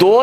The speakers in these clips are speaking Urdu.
2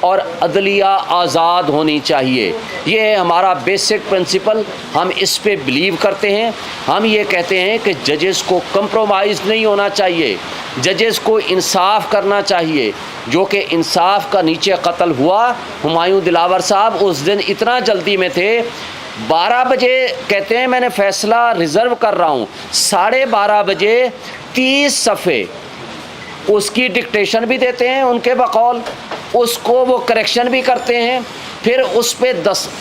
اور عدلیہ آزاد ہونی چاہیے. یہ ہے ہمارا بیسک پرنسپل. ہم اس پہ بلیو کرتے ہیں. ہم یہ کہتے ہیں کہ ججز کو کمپرومائز نہیں ہونا چاہیے, ججز کو انصاف کرنا چاہیے, جو کہ انصاف کا نیچے قتل ہوا. ہمایوں دلاور صاحب اس دن اتنا جلدی میں تھے, 12 بجے کہتے ہیں میں نے فیصلہ ریزرو کر رہا ہوں, 12:30 بجے 30 صفحے اس کی ڈکٹیشن بھی دیتے ہیں ان کے بقول, اس کو وہ کریکشن بھی کرتے ہیں, پھر اس پہ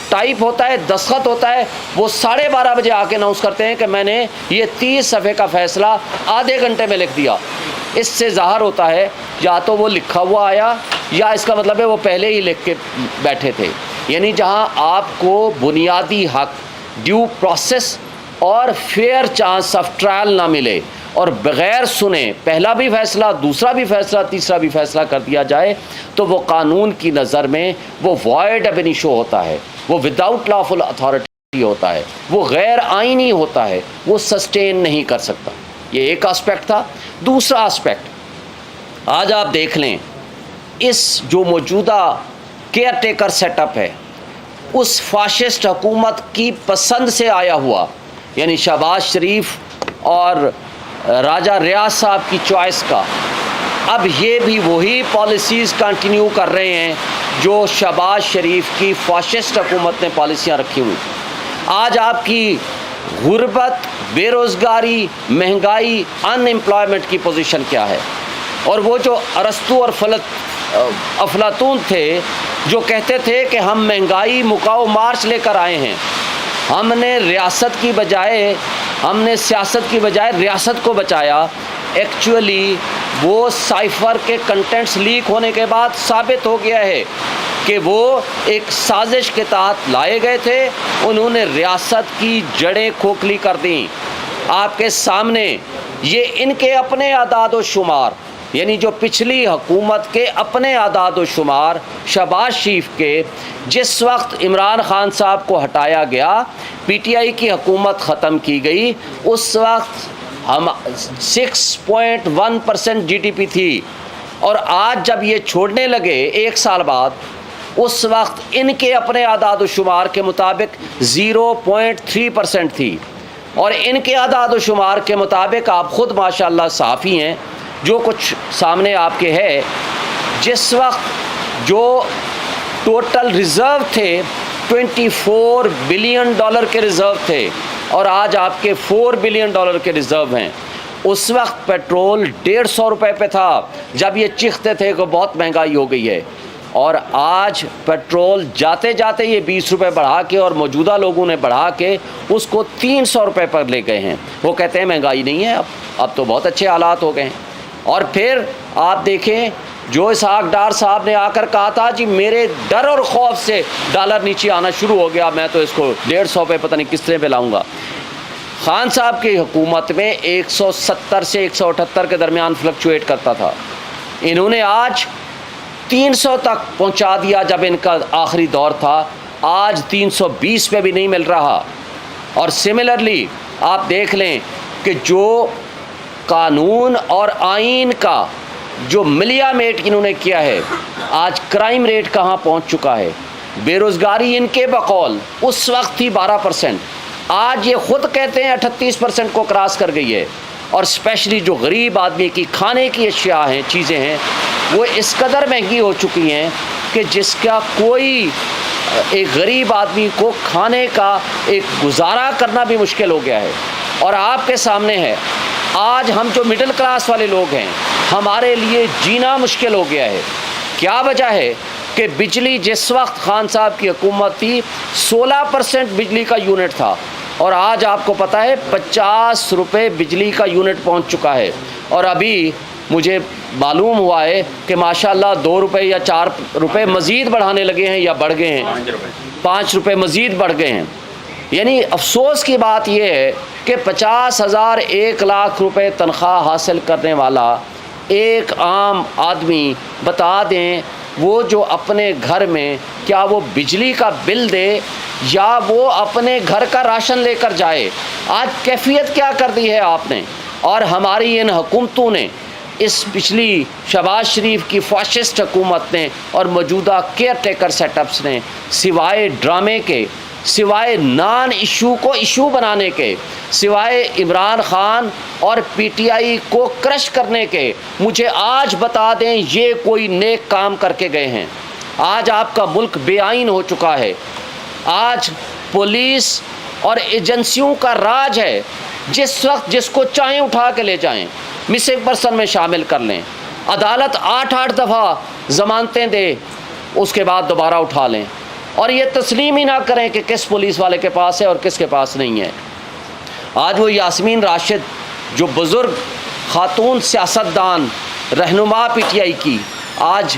ٹائپ ہوتا ہے, دستخط ہوتا ہے, وہ 12:30 بجے آ کے اناؤنس کرتے ہیں کہ میں نے یہ 30 صفحے کا فیصلہ آدھے گھنٹے میں لکھ دیا. اس سے ظاہر ہوتا ہے یا تو وہ لکھا ہوا آیا یا اس کا مطلب ہے وہ پہلے ہی لکھ کے بیٹھے تھے. یعنی جہاں آپ کو بنیادی حق, ڈیو پروسیس اور فیئر چانس آف ٹرائل نہ ملے اور بغیر سنے پہلا بھی فیصلہ, دوسرا بھی فیصلہ, تیسرا بھی فیصلہ کر دیا جائے, تو وہ قانون کی نظر میں وہ وائڈ اب انیشو ہوتا ہے, وہ وداؤٹ لافل اتھارٹی ہوتا ہے, وہ غیر آئینی ہوتا ہے, وہ سسٹین نہیں کر سکتا. یہ ایک آسپیکٹ تھا. دوسرا آسپیکٹ آج آپ دیکھ لیں, اس جو موجودہ کیئر ٹیکر سیٹ اپ ہے اس فاشسٹ حکومت کی پسند سے آیا ہوا, یعنی شہباز شریف اور راجہ ریاض صاحب کی چوائس کا, اب یہ بھی وہی پالیسیز کنٹینیو کر رہے ہیں جو شہباز شریف کی فاشسٹ حکومت نے پالیسیاں رکھی ہوئی. آج آپ کی غربت, بے روزگاری, مہنگائی, ان امپلائمنٹ کی پوزیشن کیا ہے؟ اور وہ جو ارسطو اور افلاطون تھے جو کہتے تھے کہ ہم مہنگائی مکاؤ مارچ لے کر آئے ہیں, ہم نے ریاست کی بجائے, ہم نے سیاست کی بجائے ریاست کو بچایا. ایکچولی وہ سائفر کے کنٹینٹس لیک ہونے کے بعد ثابت ہو گیا ہے کہ وہ ایک سازش کے تحت لائے گئے تھے, انہوں نے ریاست کی جڑیں کھوکھلی کر دیں. آپ کے سامنے یہ ان کے اپنے اعداد و شمار, یعنی جو پچھلی حکومت کے اپنے اعداد و شمار شہباز شریف کے, جس وقت عمران خان صاحب کو ہٹایا گیا, پی ٹی آئی کی حکومت ختم کی گئی, اس وقت ہم 6.1% جی ڈی پی تھی, اور آج جب یہ چھوڑنے لگے 1 سال بعد, اس وقت ان کے اپنے اعداد و شمار کے مطابق 0.3% تھی, اور ان کے اعداد و شمار کے مطابق آپ خود ماشاءاللہ صحافی ہیں, جو کچھ سامنے آپ کے ہے, جس وقت جو ٹوٹل ریزرو تھے $24 بلین کے ریزرو تھے, اور آج آپ کے $4 بلین کے ریزرو ہیں. اس وقت پیٹرول 150 روپے پہ تھا جب یہ چیختے تھے کہ بہت مہنگائی ہو گئی ہے, اور آج پیٹرول جاتے جاتے یہ 20 روپے بڑھا کے, اور موجودہ لوگوں نے بڑھا کے اس کو 300 روپے پر لے گئے ہیں. وہ کہتے ہیں مہنگائی نہیں ہے, اب تو بہت اچھے حالات ہو گئے ہیں. اور پھر آپ دیکھیں جو اسحاق ڈار صاحب نے آ کر کہا تھا جی میرے ڈر اور خوف سے ڈالر نیچے آنا شروع ہو گیا, میں تو اس کو 150 پہ پتہ نہیں کس طرح پہ لاؤں گا. خان صاحب کی حکومت میں 170 سے 178 کے درمیان فلکچویٹ کرتا تھا, انہوں نے آج 300 تک پہنچا دیا جب ان کا آخری دور تھا, آج 320 پہ بھی نہیں مل رہا. اور سملرلی آپ دیکھ لیں کہ جو قانون اور آئین کا جو ملیا میٹ انہوں نے کیا ہے, آج کرائم ریٹ کہاں پہنچ چکا ہے, بے روزگاری ان کے بقول اس وقت تھی 12%, آج یہ خود کہتے ہیں 38% کو کراس کر گئی ہے. اور اسپیشلی جو غریب آدمی کی کھانے کی اشیاء ہیں, چیزیں ہیں, وہ اس قدر مہنگی ہو چکی ہیں کہ جس کا کوئی ایک غریب آدمی کو کھانے کا ایک گزارا کرنا بھی مشکل ہو گیا ہے. اور آپ کے سامنے ہے آج ہم جو مڈل کلاس والے لوگ ہیں, ہمارے لیے جینا مشکل ہو گیا ہے. کیا وجہ ہے کہ بجلی جس وقت خان صاحب کی حکومت تھی 16% بجلی کا یونٹ تھا, اور آج آپ کو پتہ ہے 50 روپے بجلی کا یونٹ پہنچ چکا ہے. اور ابھی مجھے معلوم ہوا ہے کہ ماشاءاللہ 2 روپے یا 4 روپے مزید بڑھانے لگے ہیں یا بڑھ گئے ہیں, 5 روپے مزید بڑھ گئے ہیں. یعنی افسوس کی بات یہ ہے کہ 50,000 1 لاکھ روپے تنخواہ حاصل کرنے والا ایک عام آدمی, بتا دیں وہ جو اپنے گھر میں کیا وہ بجلی کا بل دے یا وہ اپنے گھر کا راشن لے کر جائے, آج کیفیت کیا کر دی ہے آپ نے. اور ہماری ان حکومتوں نے اس پچھلی شہباز شریف کی فاشسٹ حکومت نے اور موجودہ کیئر ٹیکر سیٹ اپس نے سوائے ڈرامے کے، سوائے نان ایشو کو ایشو بنانے کے، سوائے عمران خان اور پی ٹی آئی کو کرش کرنے کے، مجھے آج بتا دیں یہ کوئی نیک کام کر کے گئے ہیں؟ آج آپ کا ملک بے آئین ہو چکا ہے، آج پولیس اور ایجنسیوں کا راج ہے، جس وقت جس کو چاہیں اٹھا کے لے جائیں، مسنگ پرسن میں شامل کر لیں، عدالت 8 دفعہ ضمانتیں دے، اس کے بعد دوبارہ اٹھا لیں، اور یہ تسلیم ہی نہ کریں کہ کس پولیس والے کے پاس ہے اور کس کے پاس نہیں ہے۔ آج وہ یاسمین راشد جو بزرگ خاتون سیاستدان رہنما پی ٹی آئی کی، آج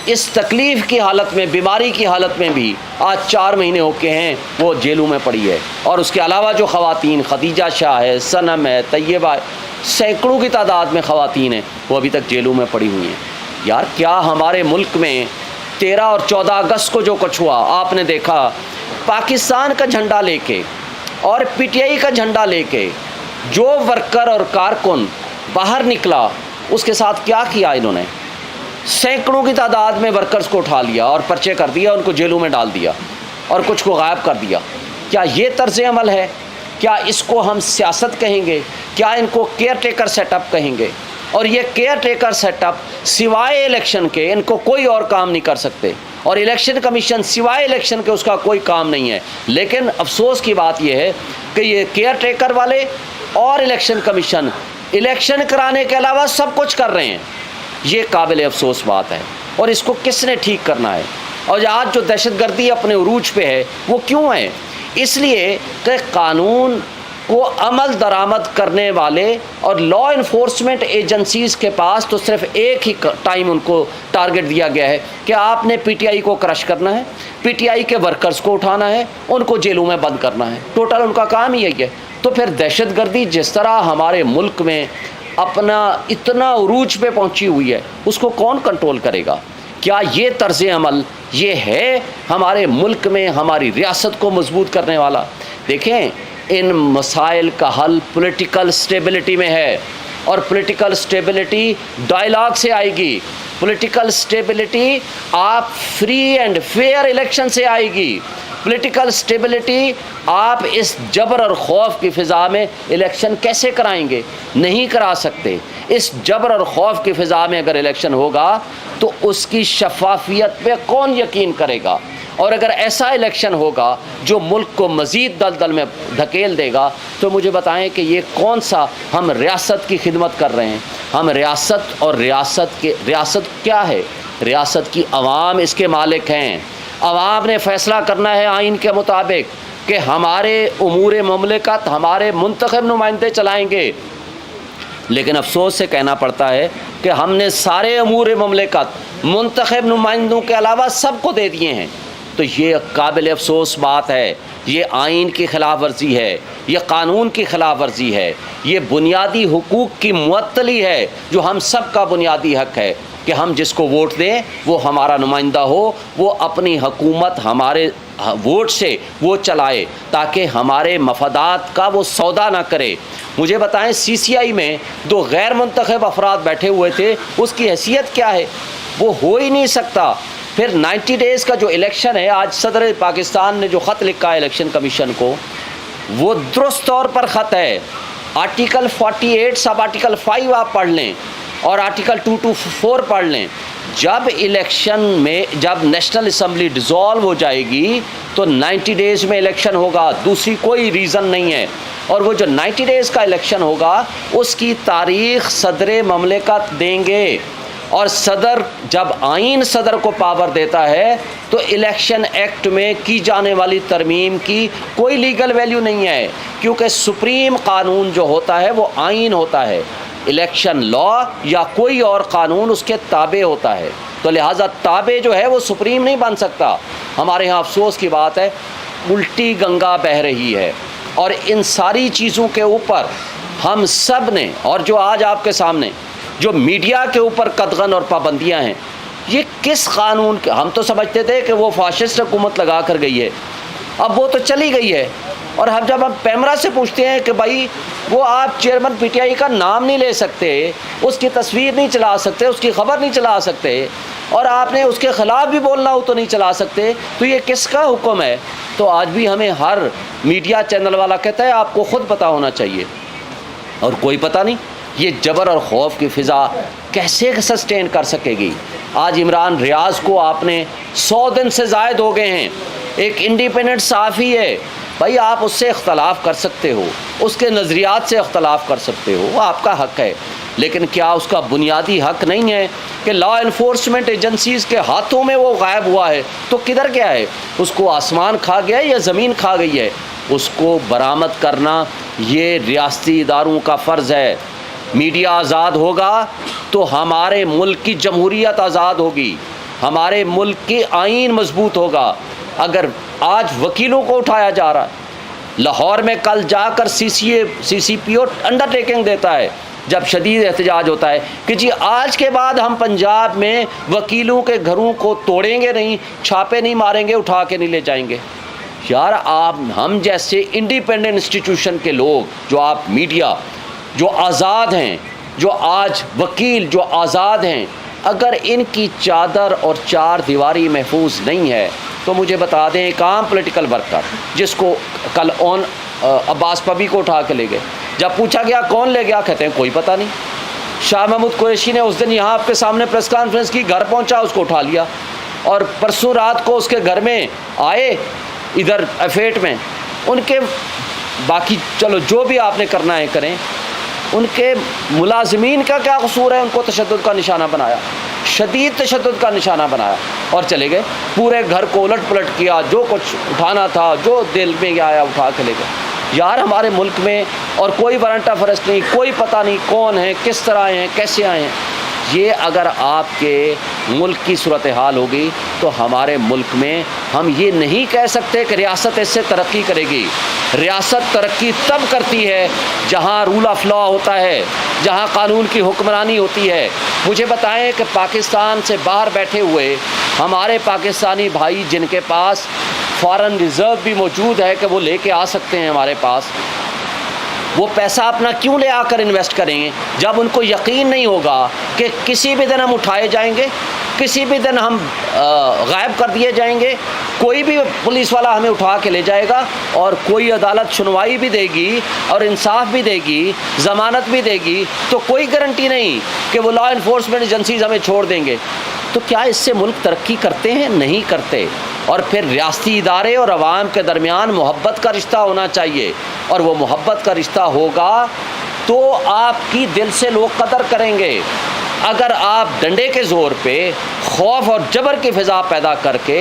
اس تکلیف کی حالت میں، بیماری کی حالت میں بھی آج 4 مہینے ہو کے ہیں وہ جیلوں میں پڑی ہے، اور اس کے علاوہ جو خواتین، خدیجہ شاہ ہے، صنم ہے، طیبہ ہے، سینکڑوں کی تعداد میں خواتین ہیں، وہ ابھی تک جیلوں میں پڑی ہوئی ہیں۔ یار کیا ہمارے ملک میں 13 اور 14 اگست کو جو کچھ ہوا آپ نے دیکھا، پاکستان کا جھنڈا لے کے اور پی ٹی آئی کا جھنڈا لے کے جو ورکر اور کارکن باہر نکلا، اس کے ساتھ کیا کیا انہوں نے؟ سینکڑوں کی تعداد میں ورکرز کو اٹھا لیا اور پرچے کر دیا، ان کو جیلوں میں ڈال دیا اور کچھ کو غائب کر دیا۔ کیا یہ طرز عمل ہے؟ کیا اس کو ہم سیاست کہیں گے؟ کیا ان کو کیئر ٹیکر سیٹ اپ کہیں گے؟ اور یہ کیئر ٹیکر سیٹ اپ سوائے الیکشن کے ان کو کوئی اور کام نہیں کر سکتے، اور الیکشن کمیشن سوائے الیکشن کے اس کا کوئی کام نہیں ہے۔ لیکن افسوس کی بات یہ ہے کہ یہ کیئر ٹیکر والے اور الیکشن کمیشن الیکشن کرانے کے علاوہ سب کچھ کر رہے ہیں۔ یہ قابل افسوس بات ہے، اور اس کو کس نے ٹھیک کرنا ہے؟ اور آج جو دہشت گردی اپنے عروج پہ ہے وہ کیوں ہے؟ اس لیے کہ قانون کو عمل درآمد کرنے والے اور لا انفورسمنٹ ایجنسیز کے پاس تو صرف ایک ہی ٹائم ان کو ٹارگٹ دیا گیا ہے کہ آپ نے پی ٹی آئی کو کرش کرنا ہے، پی ٹی آئی کے ورکرز کو اٹھانا ہے، ان کو جیلوں میں بند کرنا ہے۔ ٹوٹل ان کا کام ہی یہی ہے۔ تو پھر دہشت گردی جس طرح ہمارے ملک میں اپنا اتنا عروج پہ پہنچی ہوئی ہے، اس کو کون کنٹرول کرے گا؟ کیا یہ طرز عمل یہ ہے ہمارے ملک میں ہماری ریاست کو مضبوط کرنے والا؟ دیکھیں، ان مسائل کا حل پولیٹیکل سٹیبلٹی میں ہے، اور پولیٹیکل سٹیبلٹی ڈائلاگ سے آئے گی، پولیٹیکل سٹیبلٹی آپ فری اینڈ فیئر الیکشن سے آئے گی، پولیٹیکل سٹیبلٹی آپ اس جبر اور خوف کی فضا میں الیکشن کیسے کرائیں گے؟ نہیں کرا سکتے۔ اس جبر اور خوف کی فضا میں اگر الیکشن ہوگا تو اس کی شفافیت پہ کون یقین کرے گا؟ اور اگر ایسا الیکشن ہوگا جو ملک کو مزید دلدل میں دھکیل دے گا تو مجھے بتائیں کہ یہ کون سا ہم ریاست کی خدمت کر رہے ہیں؟ ہم ریاست، اور ریاست کیا ہے؟ ریاست کی عوام اس کے مالک ہیں۔ عوام نے فیصلہ کرنا ہے آئین کے مطابق کہ ہمارے امور مملکت ہمارے منتخب نمائندے چلائیں گے، لیکن افسوس سے کہنا پڑتا ہے کہ ہم نے سارے امور مملکت منتخب نمائندوں کے علاوہ سب کو دے دیے ہیں۔ تو یہ قابل افسوس بات ہے، یہ آئین کی خلاف ورزی ہے، یہ قانون کی خلاف ورزی ہے، یہ بنیادی حقوق کی معطلی ہے جو ہم سب کا بنیادی حق ہے کہ ہم جس کو ووٹ دیں وہ ہمارا نمائندہ ہو، وہ اپنی حکومت ہمارے ووٹ سے وہ چلائے تاکہ ہمارے مفادات کا وہ سودا نہ کرے۔ مجھے بتائیں سی سی آئی میں 2 غیر منتخب افراد بیٹھے ہوئے تھے، اس کی حیثیت کیا ہے؟ وہ ہو ہی نہیں سکتا۔ پھر 90 ڈیز کا جو الیکشن ہے، آج صدر پاکستان نے جو خط لکھا ہے الیکشن کمیشن کو، وہ درست طور پر خط ہے۔ آرٹیکل 48 سب آرٹیکل 5 آپ پڑھ لیں اور آرٹیکل 224 پڑھ لیں۔ جب الیکشن میں جب نیشنل اسمبلی ڈیزالو ہو جائے گی تو 90 ڈیز میں الیکشن ہوگا، دوسری کوئی ریزن نہیں ہے۔ اور وہ جو 90 ڈیز کا الیکشن ہوگا اس کی تاریخ صدر مملکت دیں گے، اور صدر جب آئین صدر کو پاور دیتا ہے تو الیکشن ایکٹ میں کی جانے والی ترمیم کی کوئی لیگل ویلیو نہیں ہے، کیونکہ سپریم قانون جو ہوتا ہے وہ آئین ہوتا ہے، الیکشن لا یا کوئی اور قانون اس کے تابع ہوتا ہے، تو لہٰذا تابع جو ہے وہ سپریم نہیں بن سکتا۔ ہمارے ہاں افسوس کی بات ہے، الٹی گنگا بہہ رہی ہے، اور ان ساری چیزوں کے اوپر ہم سب نے، اور جو آج آپ کے سامنے جو میڈیا کے اوپر قدغن اور پابندیاں ہیں، یہ کس قانون کے؟ ہم تو سمجھتے تھے کہ وہ فاشسٹ حکومت لگا کر گئی ہے، اب وہ تو چلی گئی ہے، اور جب ہم پیمرا سے پوچھتے ہیں کہ بھائی وہ آپ چیئرمین پی ٹی آئی کا نام نہیں لے سکتے، اس کی تصویر نہیں چلا سکتے، اس کی خبر نہیں چلا سکتے، اور آپ نے اس کے خلاف بھی بولنا ہو تو نہیں چلا سکتے، تو یہ کس کا حکم ہے؟ تو آج بھی ہمیں ہر میڈیا چینل والا کہتا ہے آپ کو خود پتہ ہونا چاہیے، اور کوئی پتہ نہیں۔ یہ جبر اور خوف کی فضا کیسے سسٹین کر سکے گی؟ آج عمران ریاض کو آپ نے 100 دن سے زائد ہو گئے ہیں، ایک انڈیپینڈنٹ صحافی ہے، بھائی آپ اس سے اختلاف کر سکتے ہو، اس کے نظریات سے اختلاف کر سکتے ہو، وہ آپ کا حق ہے، لیکن کیا اس کا بنیادی حق نہیں ہے کہ لا انفورسمنٹ ایجنسیز کے ہاتھوں میں وہ غائب ہوا ہے تو کدھر گیا ہے؟ اس کو آسمان کھا گیا ہے یا زمین کھا گئی ہے؟ اس کو برآمد کرنا یہ ریاستی اداروں کا فرض ہے۔ میڈیا آزاد ہوگا تو ہمارے ملک کی جمہوریت آزاد ہوگی، ہمارے ملک کی آئین مضبوط ہوگا۔ اگر آج وکیلوں کو اٹھایا جا رہا ہے، لاہور میں کل جا کر سی سی پی او انڈر ٹیکنگ دیتا ہے جب شدید احتجاج ہوتا ہے کہ جی آج کے بعد ہم پنجاب میں وکیلوں کے گھروں کو توڑیں گے نہیں، چھاپے نہیں ماریں گے، اٹھا کے نہیں لے جائیں گے۔ یار آپ ہم جیسے انڈیپینڈنٹ انسٹیٹیوشن کے لوگ، جو آپ میڈیا جو آزاد ہیں، جو آج وکیل جو آزاد ہیں، اگر ان کی چادر اور چار دیواری محفوظ نہیں ہے تو مجھے بتا دیں ایک عام پولیٹیکل ورکر جس کو کل عباس پبی کو اٹھا کے لے گئے، جب پوچھا گیا کون لے گیا، کہتے ہیں کوئی پتہ نہیں۔ شاہ محمود قریشی نے اس دن یہاں آپ کے سامنے پریس کانفرنس کی، گھر پہنچا اس کو اٹھا لیا، اور پرسوں رات کو اس کے گھر میں آئے ادھر ایفیٹ میں، ان کے باقی چلو جو بھی آپ نے کرنا ہے کریں، ان کے ملازمین کا کیا قصور ہے؟ ان کو تشدد کا نشانہ بنایا، شدید تشدد کا نشانہ بنایا، اور چلے گئے، پورے گھر کو الٹ پلٹ کیا، جو کچھ اٹھانا تھا، جو دل میں آیا اٹھا کے لے گئے۔ یار ہمارے ملک میں اور کوئی وارنٹ آف ارسٹ نہیں، کوئی پتہ نہیں کون ہے، کس طرح آئے ہیں، کیسے آئے ہیں۔ یہ اگر آپ کے ملک کی صورتحال ہوگی تو ہمارے ملک میں ہم یہ نہیں کہہ سکتے کہ ریاست اس سے ترقی کرے گی۔ ریاست ترقی تب کرتی ہے جہاں رول آف لا ہوتا ہے، جہاں قانون کی حکمرانی ہوتی ہے۔ مجھے بتائیں کہ پاکستان سے باہر بیٹھے ہوئے ہمارے پاکستانی بھائی جن کے پاس فارن ریزرو بھی موجود ہے کہ وہ لے کے آ سکتے ہیں ہمارے پاس، وہ پیسہ اپنا کیوں لے آ کر انویسٹ کریں گے جب ان کو یقین نہیں ہوگا کہ کسی بھی دن ہم اٹھائے جائیں گے، کسی بھی دن ہم غائب کر دیے جائیں گے، کوئی بھی پولیس والا ہمیں اٹھا کے لے جائے گا، اور کوئی عدالت سنوائی بھی دے گی اور انصاف بھی دے گی، ضمانت بھی دے گی، تو کوئی گارنٹی نہیں کہ وہ لا انفورسمنٹ ایجنسیز ہمیں چھوڑ دیں گے۔ تو کیا اس سے ملک ترقی کرتے ہیں؟ نہیں کرتے۔ اور پھر ریاستی ادارے اور عوام کے درمیان محبت کا رشتہ ہونا چاہیے، اور وہ محبت کا رشتہ ہوگا تو آپ کی دل سے لوگ قدر کریں گے۔ اگر آپ ڈنڈے کے زور پہ خوف اور جبر کی فضا پیدا کر کے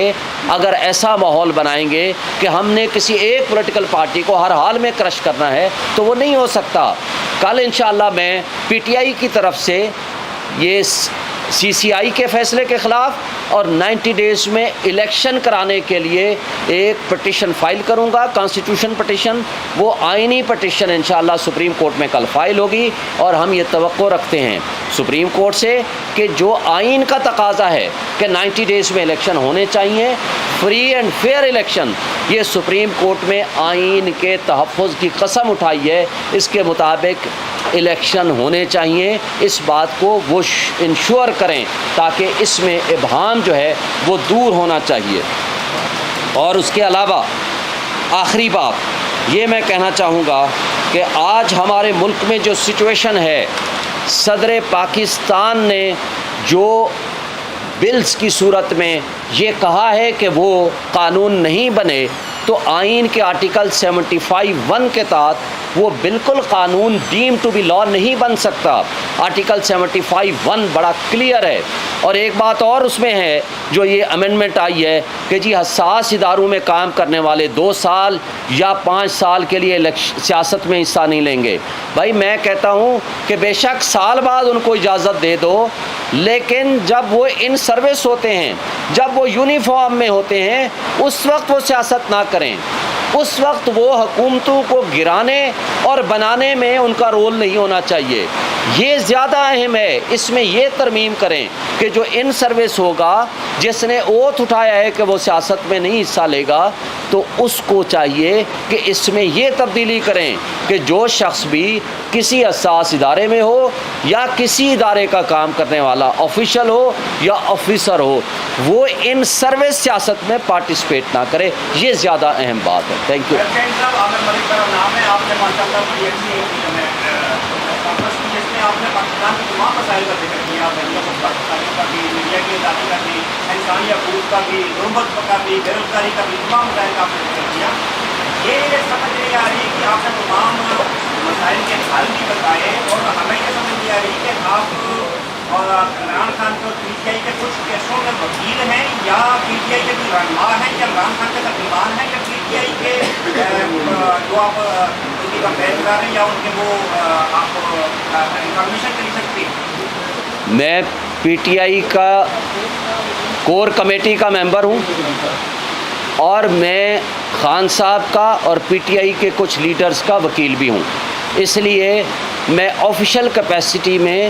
اگر ایسا ماحول بنائیں گے کہ ہم نے کسی ایک پولیٹیکل پارٹی کو ہر حال میں کرش کرنا ہے تو وہ نہیں ہو سکتا۔ کل انشاءاللہ میں پی ٹی آئی کی طرف سے یہ سی سی آئی کے فیصلے کے خلاف اور 90 ڈیز میں الیکشن کرانے کے لیے ایک پٹیشن فائل کروں گا، کانسٹیٹیوشن پٹیشن، وہ آئینی پٹیشن انشاءاللہ سپریم کورٹ میں کل فائل ہوگی، اور ہم یہ توقع رکھتے ہیں سپریم کورٹ سے کہ جو آئین کا تقاضا ہے کہ 90 ڈیز میں الیکشن ہونے چاہیے، فری اینڈ فیئر الیکشن، یہ سپریم کورٹ میں آئین کے تحفظ کی قسم اٹھائی ہے، اس کے مطابق الیکشن ہونے چاہیے۔ اس بات کو وہ انشور کریں تاکہ اس میں ابہام جو ہے وہ دور ہونا چاہیے۔ اور اس کے علاوہ آخری بات یہ میں کہنا چاہوں گا کہ آج ہمارے ملک میں جو سچویشن ہے، صدر پاکستان نے جو بلز کی صورت میں یہ کہا ہے کہ وہ قانون نہیں بنے، تو آئین کے آرٹیکل 75(1) کے تحت وہ بالکل قانون ڈیم ٹو بی لا نہیں بن سکتا۔ آرٹیکل 75(1) بڑا کلیئر ہے۔ اور ایک بات اور اس میں ہے جو یہ امینڈمنٹ آئی ہے کہ جی حساس اداروں میں کام کرنے والے 2 سال یا 5 سال کے لیے سیاست میں حصہ نہیں لیں گے۔ بھائی میں کہتا ہوں کہ بے شک سال بعد ان کو اجازت دے دو، لیکن جب وہ ان سروس ہوتے ہیں، جب وہ یونیفارم میں ہوتے ہیں، اس وقت وہ سیاست نہ کریں۔ اس وقت وہ حکومتوں کو گرانے اور بنانے میں ان کا رول نہیں ہونا چاہیے۔ یہ زیادہ اہم ہے. اس میں یہ ترمیم کریں کہ جو ان سروس ہوگا جس نے اوتھ اٹھایا ہے کہ وہ سیاست میں نہیں حصہ لے گا تو اس کو چاہیے کہ اس میں یہ تبدیلی کریں کہ جو شخص بھی کسی حساس ادارے میں ہو یا کسی ادارے کا کام کرنے والا آفیشل ہو یا آفیسر ہو وہ ان سروس سیاست میں پارٹیسپیٹ نہ کرے. یہ زیادہ اہم بات ہے. Thank you. آپ نے پاکستان کے تمام مسائل کا ذکر کیا، پاکستانیوں کا بھی، میڈیا کی آزادی کا بھی، انسانی حقوق کا بھی، غربت کا بھی، بے روزگاری کا بھی، تمام مسائل کا آپ نے ذکر کیا. یہ سمجھ نہیں آ رہی کہ آپ نے تمام مسائل کے حل بھی بتائے اور ہمیں یہ سمجھ نہیں آ رہی کہ آپ اور عمران خان کو پی ٹی آئی کے کچھ کیسوں میں وکیل ہیں یا پی ٹی آئی کے کوئی رہنما ہیں یا عمران خان کے ترجمان ہیں یا پی ٹی آئی کے جو آپ ان کی کمپین کر رہے ہیں یا ان کے وہ آپ انفارمیشن کر سکتی ہیں. میں پی ٹی آئی کا کور کمیٹی کا ممبر ہوں اور میں خان صاحب کا اور پی ٹی آئی کے کچھ لیڈرز کا وکیل بھی ہوں. اس لیے میں آفیشیل کیپیسٹی میں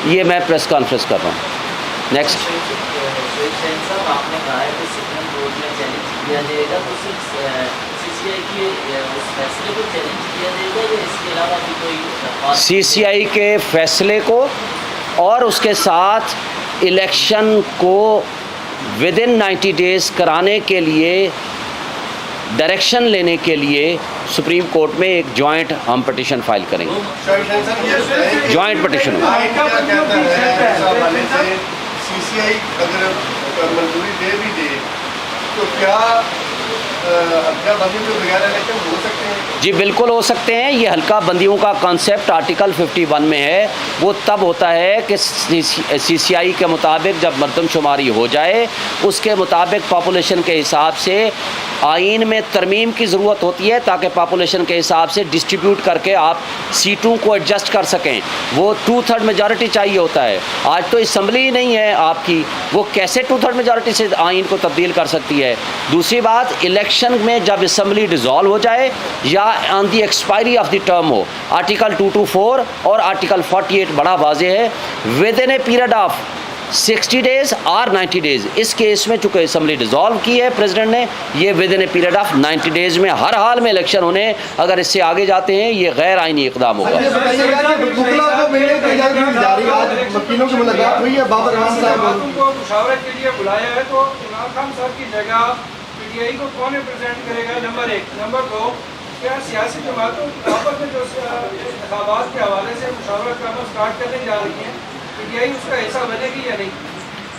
یہ میں پریس کانفرنس کر رہا ہوں. نیکسٹ. سی سی آئی کے فیصلے کو اور اس کے ساتھ الیکشن کو ود ان 90 days کرانے کے لیے ڈائریکشن لینے کے لیے سپریم کورٹ میں ایک جوائنٹ ہم پٹیشن فائل کریں گے. جوائنٹ پٹیشن سی سی آئی اگر منظوری دے بھی دے تو کیا حلقہ بندیوں کے بغیر الیکشن ہو سکتے ہیں؟ جی بالکل ہو سکتے ہیں. یہ حلقہ بندیوں کا کانسیپٹ آرٹیکل 51 میں ہے. وہ تب ہوتا ہے کہ سی سی آئی کے مطابق جب مردم شماری ہو جائے اس کے مطابق پاپولیشن کے حساب سے آئین میں ترمیم کی ضرورت ہوتی ہے تاکہ پاپولیشن کے حساب سے ڈسٹریبیوٹ کر کے آپ سیٹوں کو ایڈجسٹ کر سکیں. وہ 2/3 میجارٹی چاہیے ہوتا ہے. آج تو اسمبلی ہی نہیں ہے آپ کی, وہ کیسے 2/3 میجارٹی سے آئین کو تبدیل کر سکتی ہے. دوسری بات, الیکشن میں جب اسمبلی ڈیزالو ہو جائے یا on the expiry of the term ہو, آرٹیکل 224 اور آرٹیکل 48 بڑا واضح ہے, within a period of 60 days اور 90 days. اس کیس میں چونکہ اسمبلی ڈیزالو کی ہے پریزیڈنٹ نے, یہ with in a period of 90 days میں ہر حال میں الیکشن ہونے. اگر اس سے آگے جاتے ہیں یہ غیر آئینی اقدام ہوگا. وکیلوں کی ملاقات ہوئی ہے, بابر رحمان صاحب کو مشاورت کے لیے بلایا ہے, تو عمران خان صاحب کی جگہ پی ٹی آئی کو کون ریپرزینٹ کرے گا؟ نمبر 1. نمبر 2, کیا سیاسی جماعتوں آپس میں جو انتخابات کے حوالے سے مشاورت کرنا اسٹارٹ کرنے جا رہی ہیں, پی ٹی آئی اس کا حصہ بنے گی یا نہیں؟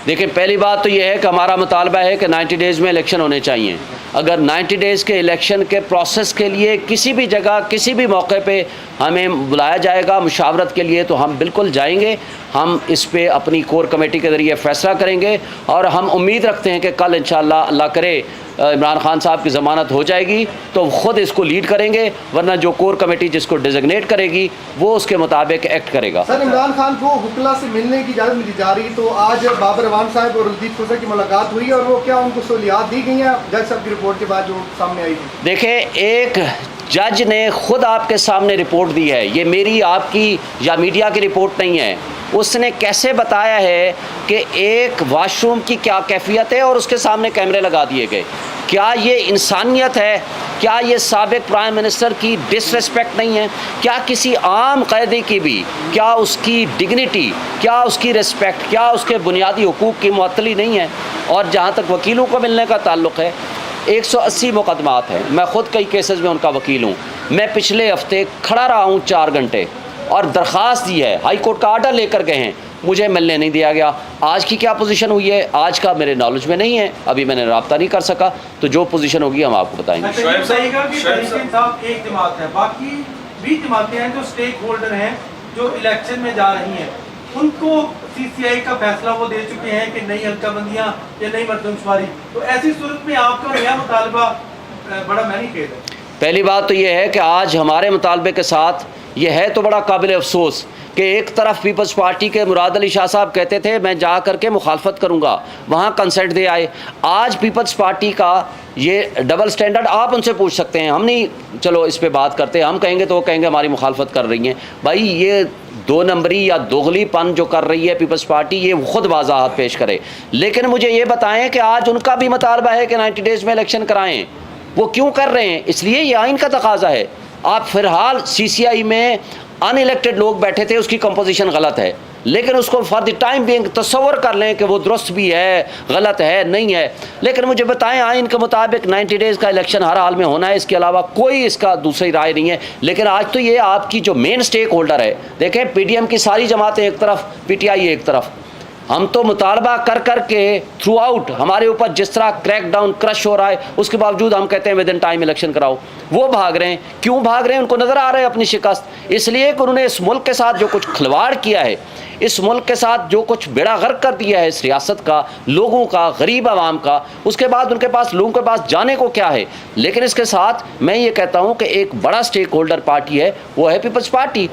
دیکھیں, پہلی بات تو یہ ہے کہ ہمارا مطالبہ ہے کہ 90 days میں الیکشن ہونے چاہیے. اگر 90 days کے الیکشن کے پروسیس کے لیے کسی بھی جگہ کسی بھی موقع پہ ہمیں بلایا جائے گا مشاورت کے لیے تو ہم بالکل جائیں گے. ہم اس پہ اپنی کور کمیٹی کے ذریعے فیصلہ کریں گے اور ہم امید رکھتے ہیں کہ کل انشاءاللہ اللہ کرے عمران خان صاحب کی ضمانت ہو جائے گی تو خود اس کو لیڈ کریں گے, ورنہ جو کور کمیٹی جس کو ڈیزگنیٹ کرے گی وہ اس کے مطابق ایکٹ کرے گا. سر, عمران خان کو وکلا سے ملنے کی اجازت ملی جا رہی, تو آج بابر رحمان صاحب اور رلدیپ کھوسر کی ملاقات ہوئی اور وہ کیا ان کو سہولیات دی گئی ہیں جج صاحب کی رپورٹ کے بعد جو سامنے آئی تھی؟ دیکھیں, ایک جج نے خود آپ کے سامنے رپورٹ دی ہے, یہ میری آپ کی یا میڈیا کی رپورٹ نہیں ہے. اس نے کیسے بتایا ہے کہ ایک واش روم کی کیا کیفیت ہے اور اس کے سامنے کیمرے لگا دیے گئے. کیا یہ انسانیت ہے؟ کیا یہ سابق پرائم منسٹر کی ڈس ریسپیکٹ نہیں ہے؟ کیا کسی عام قیدی کی بھی, کیا اس کی ڈگنیٹی, کیا اس کی ریسپیکٹ, کیا اس کے بنیادی حقوق کی معطلی نہیں ہے؟ اور جہاں تک وکیلوں کو ملنے کا تعلق ہے, 180 مقدمات ہیں. میں خود کئی کیسز میں ان کا وکیل ہوں. میں پچھلے ہفتے کھڑا رہا ہوں 4 گھنٹے اور درخواست دی ہے, ہائی کورٹ کا آرڈر لے کر گئے ہیں, مجھے ملنے نہیں دیا گیا. آج کی کیا پوزیشن ہوئی ہے آج کا میرے نالج میں نہیں ہے, ابھی میں نے رابطہ نہیں کر سکا, تو جو پوزیشن ہوگی ہم آپ کو بتائیں گے. ایک جماعت ہے, باقی 20 جماعتیں ہیں جو اسٹیک ہولڈر ہیں جو الیکشن میں جا رہی ہیں, ان کو سی سی آئی کا فیصلہ وہ دے چکے ہیں کہ نئی حلقہ بندیاں یا نئی مردم شماری, تو ایسی صورت میں آپ کا نیا مطالبہ بڑا مینیکیٹ ہے. پہلی بات تو یہ ہے کہ آج ہمارے مطالبے کے ساتھ یہ ہے تو بڑا قابل افسوس کہ ایک طرف پیپلز پارٹی کے مراد علی شاہ صاحب کہتے تھے میں جا کر کے مخالفت کروں گا, وہاں کنسنٹ دے آئے. آج پیپلز پارٹی کا یہ ڈبل سٹینڈرڈ آپ ان سے پوچھ سکتے ہیں, ہم نہیں چلو اس پہ بات کرتے, ہم کہیں گے تو وہ کہیں گے ہماری مخالفت کر رہی ہیں. بھائی یہ دو نمبری یا دوغلی پن جو کر رہی ہے پیپلز پارٹی یہ خود وضاحت پیش کرے. لیکن مجھے یہ بتائیں کہ آج ان کا بھی مطالبہ ہے کہ 90 ڈیز میں الیکشن کرائیں. وہ کیوں کر رہے ہیں؟ اس لیے یہ آئین کا تقاضا ہے. آپ فی الحال سی سی آئی میں ان الیکٹڈ لوگ بیٹھے تھے, اس کی کمپوزیشن غلط ہے, لیکن اس کو فار دی ٹائم بینگ تصور کر لیں کہ وہ درست بھی ہے, غلط ہے, نہیں ہے. لیکن مجھے بتائیں آئین کے مطابق 90 ڈیز کا الیکشن ہر حال میں ہونا ہے, اس کے علاوہ کوئی اس کا دوسری رائے نہیں ہے. لیکن آج تو یہ آپ کی جو مین سٹیک ہولڈر ہے, دیکھیں پی ڈی ایم کی ساری جماعتیں ایک طرف, پی ٹی آئی ایک طرف, ہم تو مطالبہ کر کر کے تھرو آؤٹ ہمارے اوپر جس طرح کریک ڈاؤن کرش ہو رہا ہے, اس کے باوجود ہم کہتے ہیں ود ان ٹائم الیکشن کراؤ. وہ بھاگ رہے ہیں. کیوں بھاگ رہے ہیں؟ ان کو نظر آ رہا ہے اپنی شکست. اس لیے کہ انہوں نے اس ملک کے ساتھ جو کچھ کھلواڑ کیا ہے, اس ملک کے ساتھ جو کچھ بیڑا غرق کر دیا ہے اس ریاست کا, لوگوں کا, غریب عوام کا, اس کے بعد ان کے پاس لوگوں کے پاس جانے کو کیا ہے. لیکن اس کے ساتھ میں یہ کہتا ہوں کہ ایک بڑا سٹیک ہولڈر پارٹی ہے, وہ ہے پیپلز پارٹی,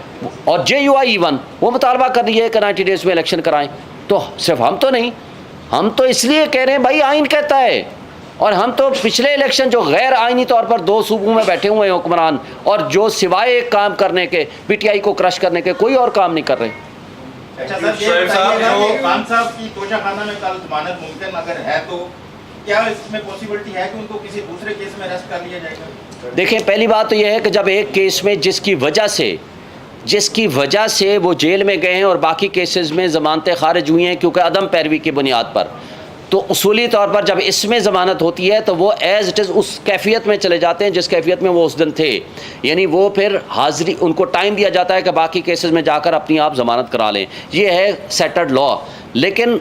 اور جے یو آئی ایون وہ مطالبہ کر رہی ہے کہ 90 ڈیز میں الیکشن کرائیں. تو صرف ہم تو نہیں, ہم تو اس لیے کہہ رہے ہیں بھائی آئین کہتا ہے. اور ہم تو پچھلے الیکشن جو غیر آئینی طور پر 2 صوبوں میں بیٹھے ہوئے ہیں حکمران, اور جو سوائے ایک کام کرنے کے, پی ٹی آئی کو کرش کرنے کے, کوئی اور کام نہیں کر رہے. اچھا سر, یہ بتائیے کہ خان صاحب کی توشہ خانہ میں کل ضمانت ممکن اگر ہے تو کیا اس میں پاسبلٹی ہے کہ ان کو کسی دوسرے کیس میں اریسٹ کر لیا جائے گا؟ دیکھیں پہلی بات تو یہ ہے کہ جب ایک کیس میں جس کی وجہ سے وہ جیل میں گئے ہیں اور باقی کیسز میں ضمانتیں خارج ہوئی ہیں کیونکہ عدم پیروی کی بنیاد پر, تو اصولی طور پر جب اس میں ضمانت ہوتی ہے تو وہ ایز اٹ از اس کیفیت میں چلے جاتے ہیں جس کیفیت میں وہ اس دن تھے. یعنی وہ پھر حاضری, ان کو ٹائم دیا جاتا ہے کہ باقی کیسز میں جا کر اپنی آپ ضمانت کرا لیں. یہ ہے سیٹلڈ لا. لیکن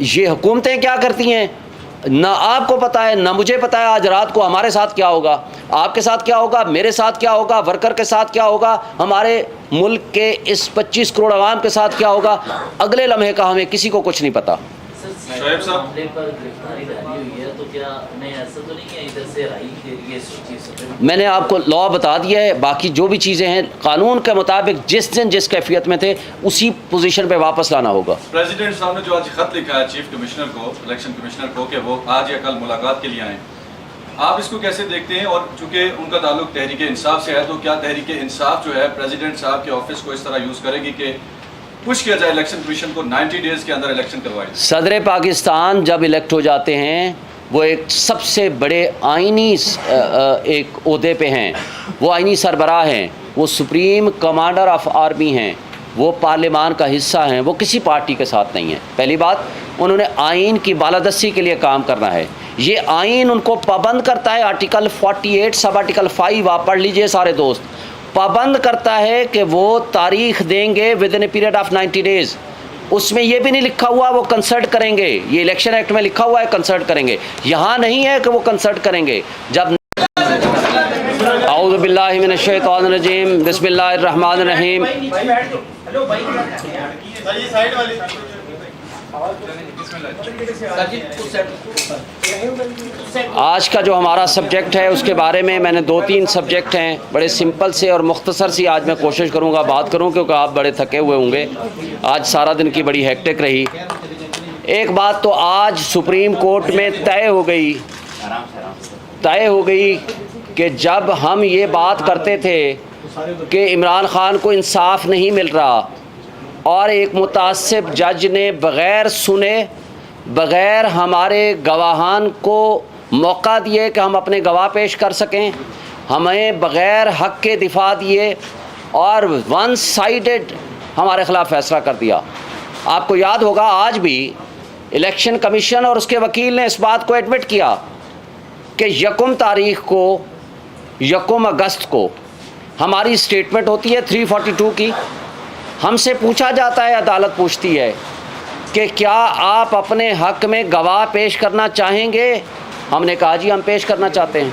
یہ حکومتیں کیا کرتی ہیں, نہ آپ کو پتہ ہے نہ مجھے پتہ ہے آج رات کو ہمارے ساتھ کیا ہوگا, آپ کے ساتھ کیا ہوگا, میرے ساتھ کیا ہوگا, ورکر کے ساتھ کیا ہوگا, ہمارے ملک کے اس 25 کروڑ عوام کے ساتھ کیا ہوگا. اگلے لمحے کا ہمیں کسی کو کچھ نہیں پتہ. شعیب صاحب پر گرفتاری جاری ہوئی ہے تو کیا انہیں ایسا تو نہیں ہے ادھر سے رائی کے لیے میں نے آپ کو لا بتا دیا ہے, باقی جو بھی چیزیں ہیں قانون کے مطابق جس دن جس کیفیت میں تھے اسی پوزیشن پہ واپس لانا ہوگا. پریزیڈنٹ صاحب نے جو آج خط لکھا ہے چیف کمشنر کو, الیکشن کمشنر کو, کہ وہ آج یا کل ملاقات کے لیے آئیں, آپ اس کو کیسے دیکھتے ہیں؟ اور چونکہ ان کا تعلق تحریک انصاف سے ہے تو کیا تحریک انصاف جو ہے پریزیڈنٹ صاحب کے آفس کو اس طرح یوز کرے گی کہ پش کیا جائے الیکشن کمیشن کو 90 ڈیز کے اندر الیکشن کروائے؟ صدر پاکستان جب الیکٹ ہو جاتے ہیں وہ ایک سب سے بڑے آئینی ایک عہدے پہ ہیں, وہ آئینی سربراہ ہیں, وہ سپریم کمانڈر آف آرمی ہیں, وہ پارلیمان کا حصہ ہیں, وہ کسی پارٹی کے ساتھ نہیں ہیں. پہلی بات, انہوں نے آئین کی بالادستی کے لیے کام کرنا ہے. یہ آئین ان کو پابند کرتا ہے, آرٹیکل 48 سب آرٹیکل 5 آپ پڑھ لیجئے سارے دوست, پابند کرتا ہے کہ وہ تاریخ دیں گے within a period of 90 days. اس میں یہ بھی نہیں لکھا ہوا وہ کنسلٹ کریں گے, یہ الیکشن ایکٹ میں لکھا ہوا ہے کنسلٹ کریں گے, یہاں نہیں ہے کہ وہ کنسلٹ کریں گے. جب اعوذ باللہ من الشیطان الرجیم بسم اللہ الرحمن الرحیم. آج کا جو ہمارا سبجیکٹ ہے اس کے بارے میں نے 2-3 سبجیکٹ ہیں, بڑے سمپل سے اور مختصر سی آج میں کوشش کروں گا بات کروں, کیونکہ آپ بڑے تھکے ہوئے ہوں گے, آج سارا دن کی بڑی ہیکٹک رہی. ایک بات تو آج سپریم کورٹ میں طے ہو گئی کہ جب ہم یہ بات کرتے تھے کہ عمران خان کو انصاف نہیں مل رہا اور ایک متعصب جج نے بغیر سنے, بغیر ہمارے گواہان کو موقع دیے کہ ہم اپنے گواہ پیش کر سکیں, ہمیں بغیر حق کے دفاع دیے اور ون سائیڈڈ ہمارے خلاف فیصلہ کر دیا. آپ کو یاد ہوگا آج بھی الیکشن کمیشن اور اس کے وکیل نے اس بات کو ایڈمٹ کیا کہ 1 اگست کو ہماری سٹیٹمنٹ ہوتی ہے 342 کی, ہم سے پوچھا جاتا ہے, عدالت پوچھتی ہے کہ کیا آپ اپنے حق میں گواہ پیش کرنا چاہیں گے؟ ہم نے کہا جی ہم پیش کرنا چاہتے ہیں.